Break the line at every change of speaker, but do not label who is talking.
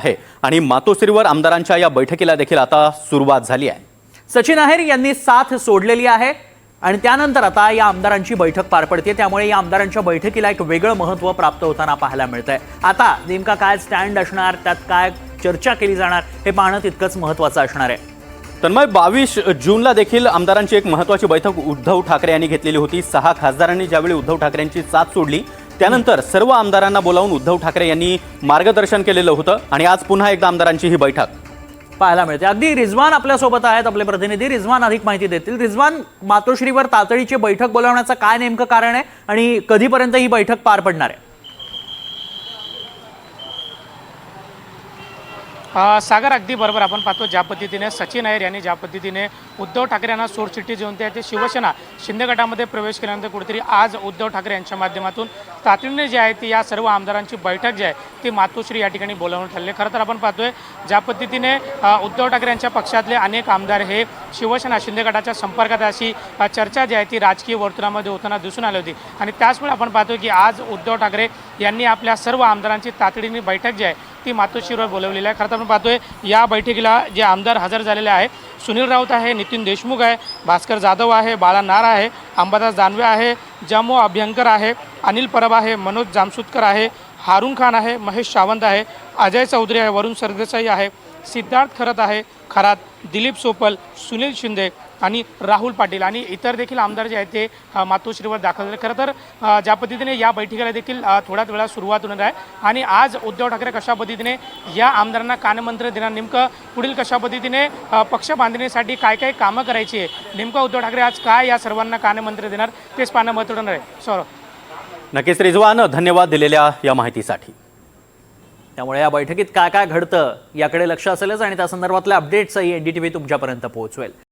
आहे आणि मातोश्रीवर आमदारांच्या या बैठकीला देखील आता सुरुवात झाली आहे।
सचिन अहेर यांनी साथ सोडलेली आहे आणि त्यानंतर आता या आमदारांची बैठक पार पडते, त्यामुळे या आमदारांच्या बैठकीला एक वेगळं महत्त्व प्राप्त होताना पाहायला मिळतंय। आता नेमका काय स्टँड असणार, त्यात काय चर्चा केली जाणार हे पाहणं तितकंच महत्त्वाचं असणार आहे।
तन्मय, 22 जूनला देखील आमदारांची एक महत्त्वाची बैठक उद्धव ठाकरे यांनी घेतलेली होती। 6 खासदारांनी ज्यावेळी उद्धव ठाकरेंची साथ सोडली त्यानंतर सर्व आमदारांना बोलावून उद्धव ठाकरे यांनी मार्गदर्शन केलेलं होतं आणि आज पुन्हा एकदा आमदारांची ही बैठक
पाहायला मिळते। अगदी रिजवान आपल्या सोबत आहेत, आपले प्रतिनिधी रिजवान अधिक माहिती देतील। रिजवान, मातोश्रीवर तातडीची बैठक बोलावण्याचं काय नेमकं कारण आहे आणि कधीपर्यंत ही बैठक पार पडणार आहे?
सागर, अगदी बरोबर आपण पाहतो ज्या पद्धतीने सचिन अहेर यांनी ज्या पद्धतीने उद्धव ठाकरे यांना सोडचिठ्ठी देऊन ते शिवसेना शिंदे गटामध्ये प्रवेश केल्यानंतर कुठेतरी आज उद्धव ठाकरे यांच्या माध्यमातून तातडीने जे आहे ती या सर्व आमदारांची बैठक जी आहे ती मातोश्री या ठिकाणी बोलावण्यात आली। खरं तर आपण पाहतोय ज्या पद्धतीने उद्धव ठाकरे यांच्या पक्षातले अनेक आमदार हे शिवसेना शिंदे गटाच्या संपर्कात अशी चर्चा जी आहे ती राजकीय वर्तुळामध्ये होताना दिसून आली होती आणि त्याचमुळे आपण पाहतोय की आज उद्धव ठाकरे यांनी आपल्या सर्व आमदारांची तातडीने बैठक जी आहे ती मातोश्रीवर बोलवलेली आहे। खरं तर आपण पाहतोय या बैठकीला जे आमदार हजर झालेले आहे, सुनील राऊत आहे, नितीन देशमुख आहे, भास्कर जाधव आहे, बाळा नार आहे, अंबादास दानवे आहे, जामो अभ्यंकर आहे, अनिल परब आहे, मनोज जामसुदकर आहे, हारून खान आहे, महेश सावंत आहे, अजय चौधरी आहे, वरुण सरदेसाई आहे, सिद्धार्थ खरात, दिलीप सोपल, सुनील शिंदे आणि राहुल पाटील आणि इतर देखील आमदार जे आहेत ते मातोश्रीवर दाखल झाले। खरं तर ज्या पद्धतीने या बैठकीला देखील थोड्याच वेळा सुरुवात होणार आहे आणि आज उद्धव ठाकरे कशा पद्धतीने या आमदारांना कानमंत्र देणार, नेमकं पुढील कशा पद्धतीने पक्ष बांधणीसाठी काय काय कामं करायची आहे, नेमकं उद्धव ठाकरे आज काय या सर्वांना कानमंत्र देणार तेच पाहणं महत्त्वाचं आहे। सौरभ,
नक्कीच रिजवान, धन्यवाद दिलेल्या या माहितीसाठी।
त्यामुळे या बैठकीत काय काय घडतं याकडे लक्ष असेलच आणि त्या संदर्भातले अपडेट्सही एनडीटीव्ही तुमच्यापर्यंत पोहोचवेल।